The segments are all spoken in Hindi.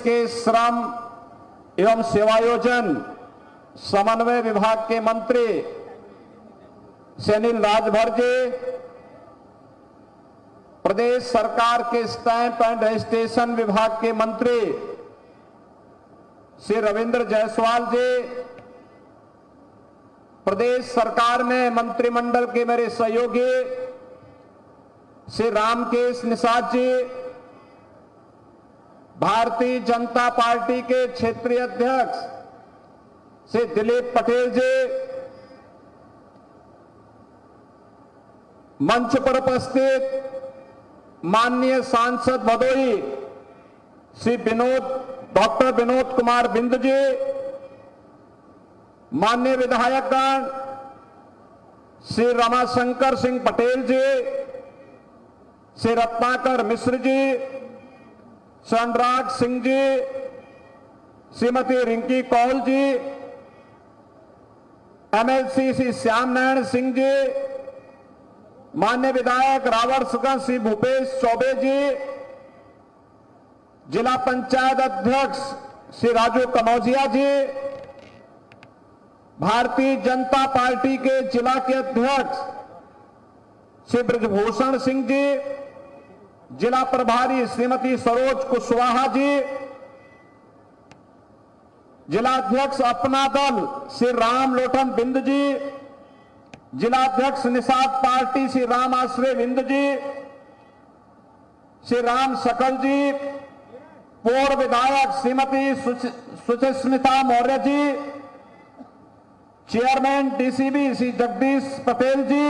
के श्रम एवं सेवायोजन समन्वय विभाग के मंत्री श्री अनिल राजभर जी, प्रदेश सरकार के स्टैंप एंड रजिस्ट्रेशन विभाग के मंत्री श्री रविंद्र जायसवाल जी, प्रदेश सरकार में मंत्रिमंडल के मेरे सहयोगी श्री रामकेश निषाद जी, भारतीय जनता पार्टी के क्षेत्रीय अध्यक्ष श्री दिलीप पटेल जी, मंच पर उपस्थित माननीय सांसद भदोही श्री डॉक्टर विनोद कुमार बिंद जी, माननीय विधायकगण श्री रमाशंकर सिंह पटेल जी, श्री रत्नाकर मिश्र जी, श्री अनुराग सिंह जी, श्रीमती रिंकी कौल जी, एमएलसी श्री श्याम नारायण सिंह जी, माननीय विधायक रावर्सगंज श्री भूपेश चौबे जी, जिला पंचायत अध्यक्ष श्री राजू कनौजिया जी, भारतीय जनता पार्टी के जिला के अध्यक्ष श्री ब्रजभूषण सिंह जी, जिला प्रभारी श्रीमती सरोज कुशवाहा जी, जिला अध्यक्ष अपना दल श्री राम लोटन बिंद जी, जिला अध्यक्ष निषाद पार्टी श्री राम आश्रय बिंद जी, श्री राम सकल जी, पूर्व विधायक श्रीमती सुचिस्मिता मौर्य जी, चेयरमैन डीसीबी श्री जगदीश पटेल जी,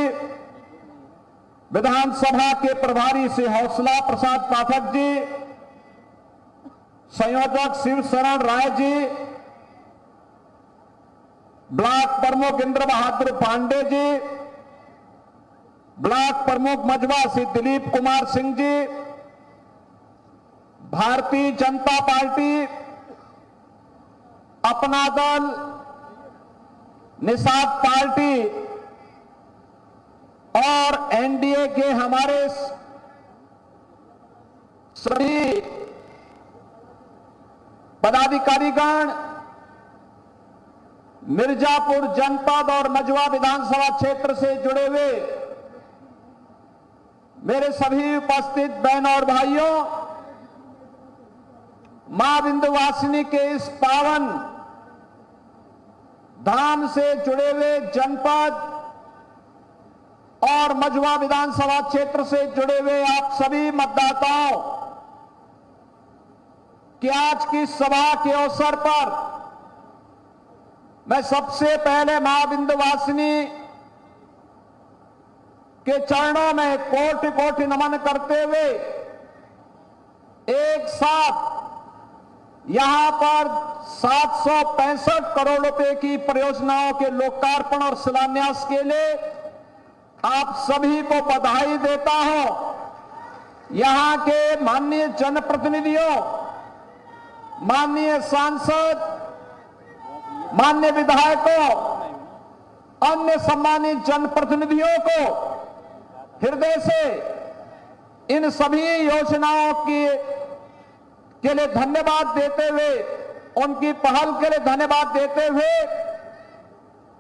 विधानसभा के प्रभारी श्री हौसला प्रसाद पाठक जी, संयोजक शिव शरण राय जी, ब्लॉक प्रमुख इंद्र बहादुर पांडे जी, ब्लॉक प्रमुख मजबा श्री दिलीप कुमार सिंह जी, भारतीय जनता पार्टी, अपना दल, निषाद पार्टी और एनडीए के हमारे सभी पदाधिकारीगण, मिर्जापुर जनपद और मजवा विधानसभा क्षेत्र से जुड़े हुए मेरे सभी उपस्थित बहन और भाइयों, मां विंध्यवासिनी के इस पावन धाम से जुड़े हुए जनपद और मजवा विधानसभा क्षेत्र से जुड़े हुए आप सभी मतदाताओं की आज की सभा के अवसर पर मैं सबसे पहले मां विंध्यवासिनी के चरणों में कोटि कोटि नमन करते हुए एक साथ यहां पर 765 करोड़ रुपए की परियोजनाओं के लोकार्पण और शिलान्यास के लिए आप सभी को बधाई देता हूं। यहां के माननीय जनप्रतिनिधियों, माननीय सांसद, माननीय विधायकों, अन्य सम्मानित जनप्रतिनिधियों को हृदय से इन सभी योजनाओं के लिए धन्यवाद देते हुए, उनकी पहल के लिए धन्यवाद देते हुए,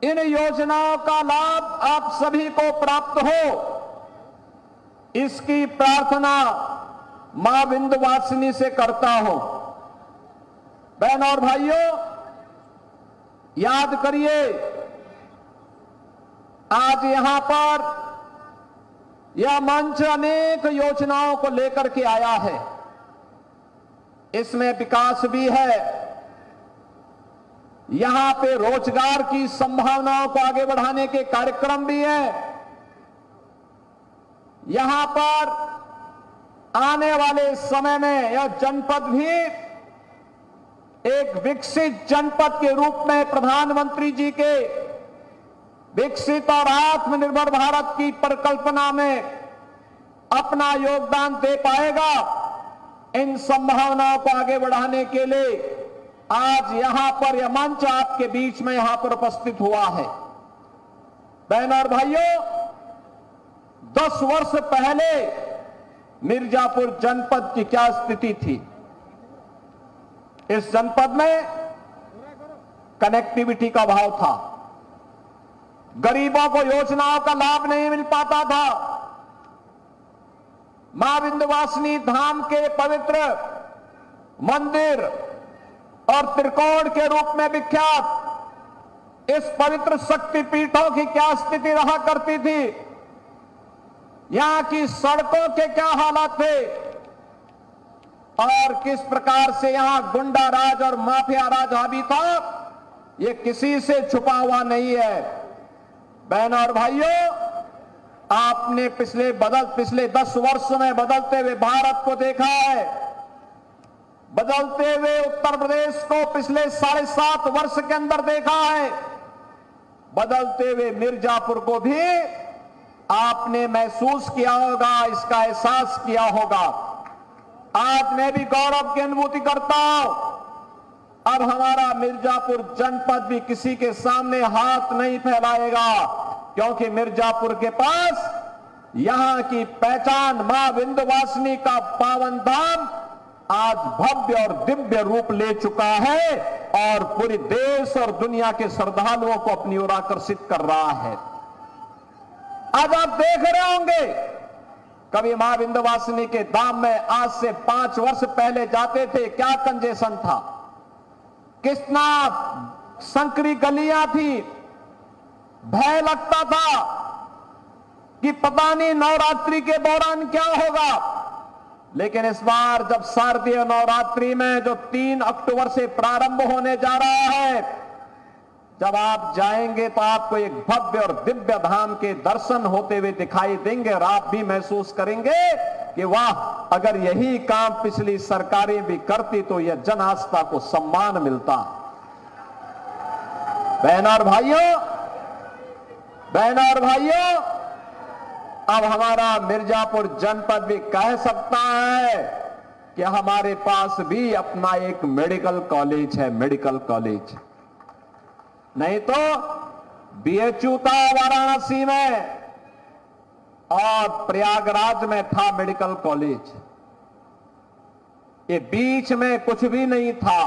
इन योजनाओं का लाभ आप सभी को प्राप्त हो, इसकी प्रार्थना मां विंध्यवासिनी से करता हूं। बहन और भाइयों, याद करिए, आज यहां पर यह मंच अनेक योजनाओं को लेकर के आया है। इसमें विकास भी है, यहां पे रोजगार की संभावनाओं को आगे बढ़ाने के कार्यक्रम भी हैं। यहां पर आने वाले समय में यह जनपद भी एक विकसित जनपद के रूप में प्रधानमंत्री जी के विकसित और आत्मनिर्भर भारत की परिकल्पना में अपना योगदान दे पाएगा। इन संभावनाओं को आगे बढ़ाने के लिए आज यहां पर यह मंच आपके बीच में यहां पर उपस्थित हुआ है। बहन और भाइयों, 10 वर्ष पहले मिर्जापुर जनपद की क्या स्थिति थी? इस जनपद में कनेक्टिविटी का अभाव था, गरीबों को योजनाओं का लाभ नहीं मिल पाता था। मां विंध्यवासिनी धाम के पवित्र मंदिर और त्रिकोण के रूप में विख्यात इस पवित्र शक्तिपीठों की क्या स्थिति रहा करती थी, यहां की सड़कों के क्या हालात थे और किस प्रकार से यहां गुंडा राज और माफिया राज हावी था, यह किसी से छुपा हुआ नहीं है। बहनों और भाइयों, आपने पिछले 10 वर्ष में बदलते हुए भारत को देखा है, बदलते हुए उत्तर प्रदेश को पिछले 7.5 वर्ष के अंदर देखा है, बदलते हुए मिर्जापुर को भी आपने महसूस किया होगा, इसका एहसास किया होगा। आज मैं भी गौरव की अनुभूति करता हूं, अब हमारा मिर्जापुर जनपद भी किसी के सामने हाथ नहीं फैलाएगा, क्योंकि मिर्जापुर के पास यहां की पहचान मां विंध्यवासिनी का पावन धाम आज भव्य और दिव्य रूप ले चुका है और पूरे देश और दुनिया के श्रद्धालुओं को अपनी ओर आकर्षित कर रहा है। आज आप देख रहे होंगे, कभी मां विंध्यवासिनी के धाम में आज से 5 वर्ष पहले जाते थे, क्या कंजेशन था, कितना संकरी गलियां थी, भय लगता था कि पता नहीं नवरात्रि के दौरान क्या होगा। लेकिन इस बार जब शारदीय नवरात्रि में जो 3 अक्टूबर से प्रारंभ होने जा रहा है, जब आप जाएंगे तो आपको एक भव्य और दिव्य धाम के दर्शन होते हुए दिखाई देंगे और आप भी महसूस करेंगे कि वाह, अगर यही काम पिछली सरकारें भी करती तो यह जन आस्था को सम्मान मिलता। बहनों और भाइयों, अब हमारा मिर्जापुर जनपद भी कह सकता है कि हमारे पास भी अपना एक मेडिकल कॉलेज है। मेडिकल कॉलेज नहीं तो बीएचयू था वाराणसी में और प्रयागराज में था मेडिकल कॉलेज, ये बीच में कुछ भी नहीं था।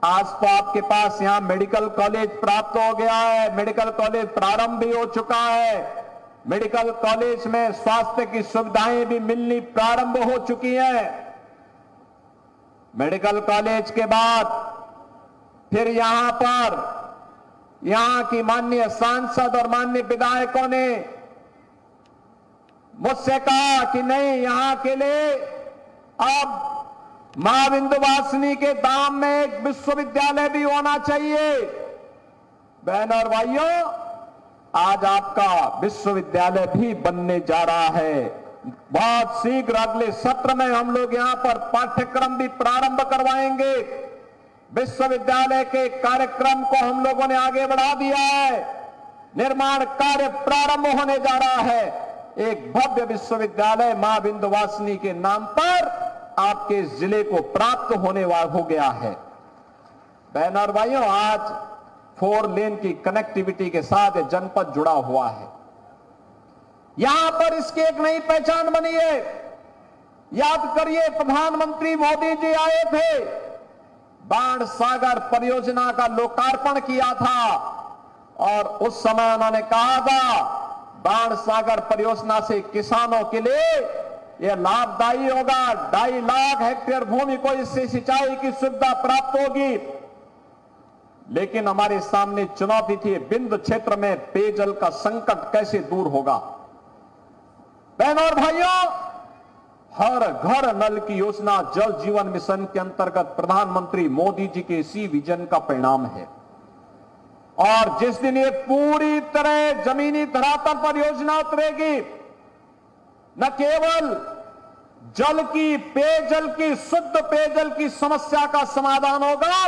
आज तो आपके पास यहां मेडिकल कॉलेज प्राप्त हो गया है, मेडिकल कॉलेज प्रारंभ भी हो चुका है, मेडिकल कॉलेज में स्वास्थ्य की सुविधाएं भी मिलनी प्रारंभ हो चुकी हैं। मेडिकल कॉलेज के बाद फिर यहां की माननीय सांसद और माननीय विधायकों ने मुझसे कहा कि नहीं, यहां के लिए अब मां विंध्यवासिनी के धाम में एक विश्वविद्यालय भी होना चाहिए। बहनों और भाइयों, आज आपका विश्वविद्यालय भी बनने जा रहा है। बहुत शीघ्र अगले सत्र में हम लोग यहां पर पाठ्यक्रम भी प्रारंभ करवाएंगे। विश्वविद्यालय के कार्यक्रम को हम लोगों ने आगे बढ़ा दिया है, निर्माण कार्य प्रारंभ होने जा रहा है। एक भव्य विश्वविद्यालय मां विंध्यवासिनी के नाम पर आपके जिले को प्राप्त होने वाला हो गया है। बहनों और भाइयों, आज 4 लेन की कनेक्टिविटी के साथ जनपद जुड़ा हुआ है। यहां पर इसकी एक नई पहचान बनी है। याद करिए, प्रधानमंत्री मोदी जी आए थे, बाणसागर परियोजना का लोकार्पण किया था और उस समय उन्होंने कहा था बाणसागर परियोजना से किसानों के लिए यह लाभदायी होगा, 2.5 लाख हेक्टेयर भूमि को इससे सिंचाई की सुविधा प्राप्त होगी। लेकिन हमारे सामने चुनौती थी, बिंद क्षेत्र में पेयजल का संकट कैसे दूर होगा। बहनों और भाइयों, हर घर नल की योजना जल जीवन मिशन के अंतर्गत प्रधानमंत्री मोदी जी के इसी विजन का परिणाम है। और जिस दिन ये पूरी तरह जमीनी धरातल पर योजना उतरेगी, न केवल जल की, पेयजल की, शुद्ध पेयजल की समस्या का समाधान होगा,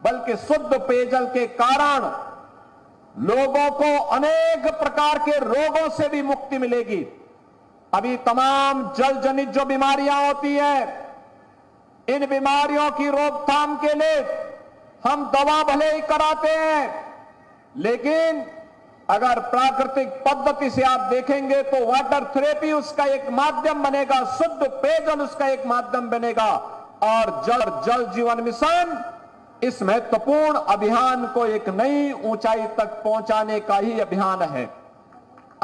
बल्कि शुद्ध पेयजल के कारण लोगों को अनेक प्रकार के रोगों से भी मुक्ति मिलेगी। अभी तमाम जल जनित जो बीमारियां होती है, इन बीमारियों की रोकथाम के लिए हम दवा भले ही कराते हैं, लेकिन अगर प्राकृतिक पद्धति से आप देखेंगे तो वाटर थेरेपी उसका एक माध्यम बनेगा, शुद्ध पेयजल उसका एक माध्यम बनेगा। और जल जीवन मिशन इस महत्वपूर्ण अभियान को एक नई ऊंचाई तक पहुंचाने का ही अभियान है।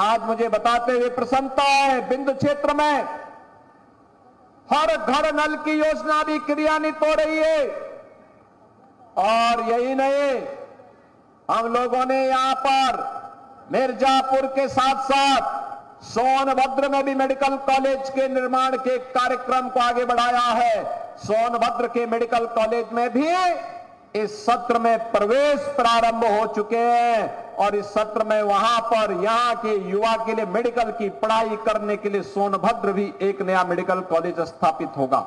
आज मुझे बताते हुए प्रसन्नता है, बिंद क्षेत्र में हर घर नल की योजना भी क्रियान्वित हो रही है। और यही नहीं, हम लोगों ने यहां पर मिर्जापुर के साथ साथ सोनभद्र में भी मेडिकल कॉलेज के निर्माण के कार्यक्रम को आगे बढ़ाया है। सोनभद्र के मेडिकल कॉलेज में भी इस सत्र में प्रवेश प्रारंभ हो चुके हैं और इस सत्र में वहां पर यहां के युवा के लिए मेडिकल की पढ़ाई करने के लिए सोनभद्र भी एक नया मेडिकल कॉलेज स्थापित होगा।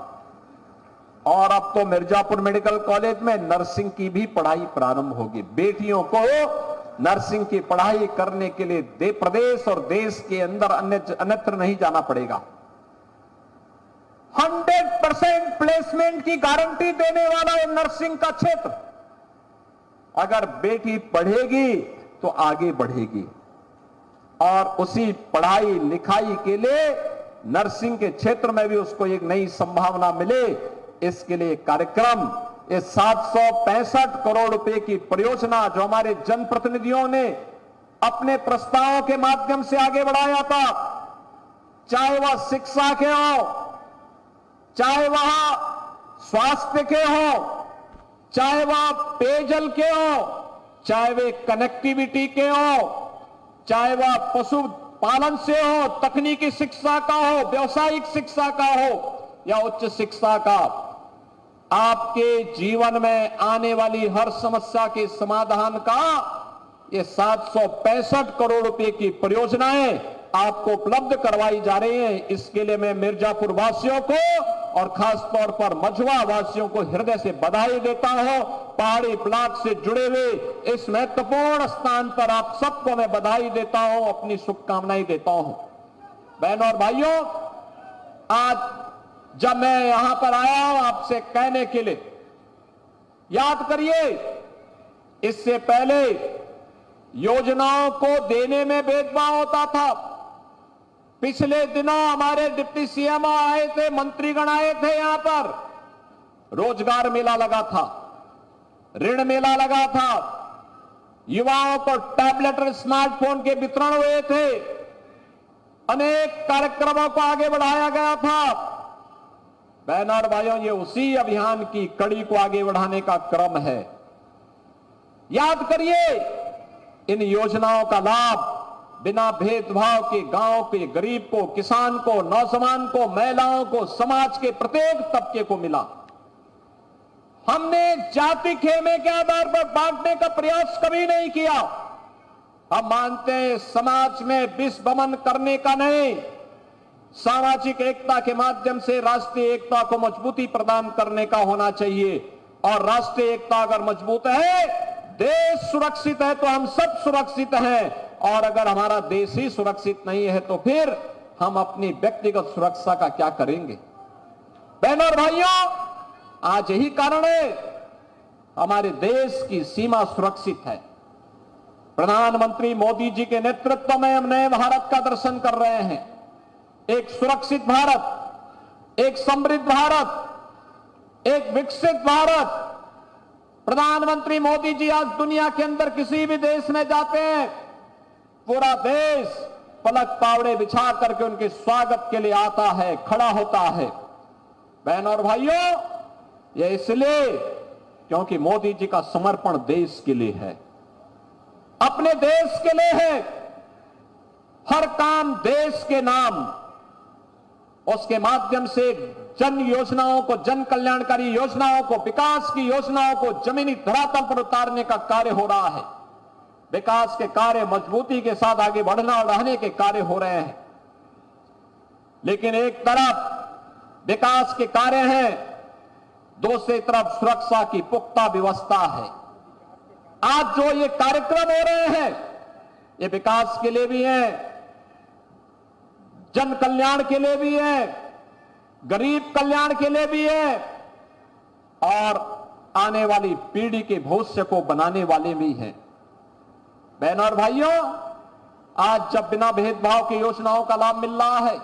और अब तो मिर्जापुर मेडिकल कॉलेज में नर्सिंग की भी पढ़ाई प्रारंभ होगी। बेटियों को नर्सिंग की पढ़ाई करने के लिए प्रदेश और देश के अंदर अन्यत्र नहीं जाना पड़ेगा। 100% प्लेसमेंट की गारंटी देने वाला है नर्सिंग का क्षेत्र। अगर बेटी पढ़ेगी तो आगे बढ़ेगी और उसी पढ़ाई लिखाई के लिए नर्सिंग के क्षेत्र में भी उसको एक नई संभावना मिले, इसके लिए कार्यक्रम, ये 765 करोड़ रुपए की परियोजना जो हमारे जनप्रतिनिधियों ने अपने प्रस्तावों के माध्यम से आगे बढ़ाया था, चाहे वह शिक्षा के हो, चाहे वह स्वास्थ्य के हो, चाहे वह पेयजल के हो, चाहे वे कनेक्टिविटी के हो, चाहे वह पशुपालन से हो, तकनीकी शिक्षा का हो, व्यवसायिक शिक्षा का हो या उच्च शिक्षा का। आपके जीवन में आने वाली हर समस्या के समाधान का ये 765 करोड़ रुपए की परियोजनाएं आपको उपलब्ध करवाई जा रही हैं। इसके लिए मैं मिर्जापुर वासियों को और खास तौर पर मझवा वासियों को हृदय से बधाई देता हूं। पहाड़ी ब्लॉक से जुड़े हुए इस महत्वपूर्ण स्थान पर आप सबको मैं बधाई देता हूं, अपनी शुभकामनाएं देता हूं। बहनों और भाइयों, आज जब मैं यहां पर आया हूं आपसे कहने के लिए, याद करिए इससे पहले योजनाओं को देने में भेदभाव होता था। पिछले दिनों हमारे डिप्टी सीएम आए थे, मंत्रीगण आए थे, यहां पर रोजगार मेला लगा था, ऋण मेला लगा था, युवाओं को टैबलेट और स्मार्टफोन के वितरण हुए थे, अनेक कार्यक्रमों को आगे बढ़ाया गया था। बहनों और भाइयों, ये उसी अभियान की कड़ी को आगे बढ़ाने का क्रम है। याद करिए, इन योजनाओं का लाभ बिना भेदभाव के गांव के गरीब को, किसान को, नौजवान को, महिलाओं को, समाज के प्रत्येक तबके को मिला। हमने जाति खेमे के आधार पर बांटने का प्रयास कभी नहीं किया। हम मानते हैं समाज में विषमन करने का नहीं, सामाजिक एकता के माध्यम से राष्ट्रीय एकता को मजबूती प्रदान करने का होना चाहिए। और राष्ट्रीय एकता अगर मजबूत है, देश सुरक्षित है, तो हम सब सुरक्षित हैं। और अगर हमारा देश ही सुरक्षित नहीं है तो फिर हम अपनी व्यक्तिगत सुरक्षा का क्या करेंगे। बहनों और भाइयों, आज यही कारण है हमारे देश की सीमा सुरक्षित है। प्रधानमंत्री मोदी जी के नेतृत्व में हम नए भारत का दर्शन कर रहे हैं। एक सुरक्षित भारत, एक समृद्ध भारत, एक विकसित भारत। प्रधानमंत्री मोदी जी आज दुनिया के अंदर किसी भी देश में जाते हैं, पूरा देश पलक पावड़े बिछा करके उनके स्वागत के लिए आता है, खड़ा होता है। बहनों और भाइयों, यह इसलिए क्योंकि मोदी जी का समर्पण देश के लिए है, अपने देश के लिए है। हर काम देश के नाम, उसके माध्यम से जन योजनाओं को, जन कल्याणकारी योजनाओं को, विकास की योजनाओं को जमीनी धरातल पर उतारने का कार्य हो रहा है। विकास के कार्य मजबूती के साथ आगे बढ़ना और रहने के कार्य हो रहे हैं। लेकिन एक तरफ विकास के कार्य हैं, दूसरी तरफ सुरक्षा की पुख्ता व्यवस्था है। आज जो ये कार्यक्रम हो रहे हैं, ये विकास के लिए भी हैं, जन कल्याण के लिए भी है, गरीब कल्याण के लिए भी है और आने वाली पीढ़ी के भविष्य को बनाने वाले भी हैं। बहनों और भाइयों, आज जब बिना भेदभाव की योजनाओं का लाभ मिल रहा है,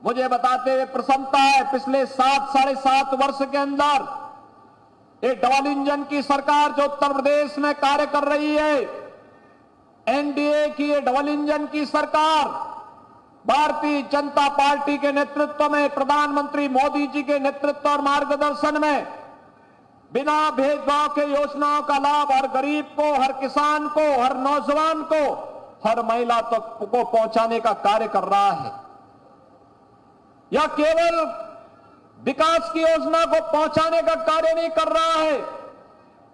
मुझे बताते हुए प्रसन्नता है, पिछले 7-7.5 वर्ष के अंदर ये डबल इंजन की सरकार जो उत्तर प्रदेश में कार्य कर रही है, एनडीए की ये डबल इंजन की सरकार भारतीय जनता पार्टी के नेतृत्व में, प्रधानमंत्री मोदी जी के नेतृत्व और मार्गदर्शन में बिना भेदभाव के योजनाओं का लाभ हर गरीब को, हर किसान को, हर नौजवान को, हर महिला तक को पहुंचाने का कार्य कर रहा है। यह केवल विकास की योजना को पहुंचाने का कार्य नहीं कर रहा है,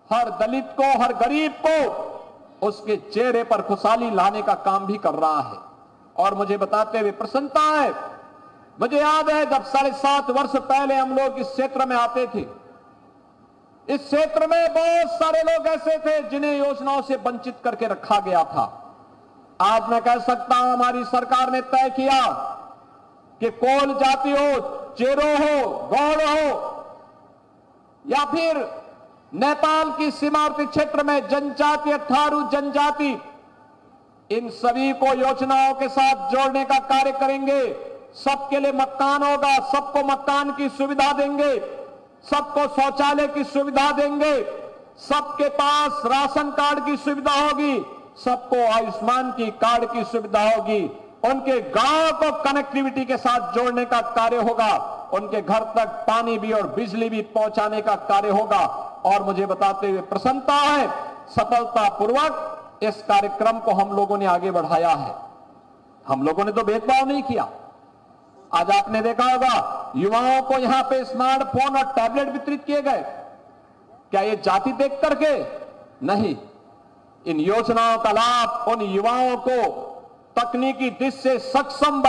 हर दलित को, हर गरीब को उसके चेहरे पर खुशहाली लाने का काम भी कर रहा है। और मुझे बताते हुए प्रसन्नता है, मुझे याद है जब 7.5 वर्ष पहले हम लोग इस क्षेत्र में आते थे, इस क्षेत्र में बहुत सारे लोग ऐसे थे जिन्हें योजनाओं से वंचित करके रखा गया था। आज मैं कह सकता हूं हमारी सरकार ने तय किया कि कोल जाति हो, चेरो हो, गौड़ हो या फिर नेपाल की सीमावर्ती क्षेत्र में जनजाति, थारू जनजाति, इन सभी को योजनाओं के साथ जोड़ने का कार्य करेंगे। सबके लिए मकान होगा, सबको मकान की सुविधा देंगे, सबको शौचालय की सुविधा देंगे, सबके पास राशन कार्ड की सुविधा होगी, सबको आयुष्मान की कार्ड की सुविधा होगी, उनके गांव को कनेक्टिविटी के साथ जोड़ने का कार्य होगा, उनके घर तक पानी भी और बिजली भी पहुंचाने का कार्य होगा। और मुझे बताते हुए प्रसन्नता है, सफलतापूर्वक इस कार्यक्रम को हम लोगों ने आगे बढ़ाया है। हम लोगों ने तो भेदभाव नहीं किया। आज आपने देखा होगा युवाओं को यहां पे स्मार्टफोन और टैबलेट वितरित किए गए। क्या ये जाति देख करके? नहीं। इन योजनाओं का लाभ उन युवाओं को तकनीकी दृष्टि से सक्षम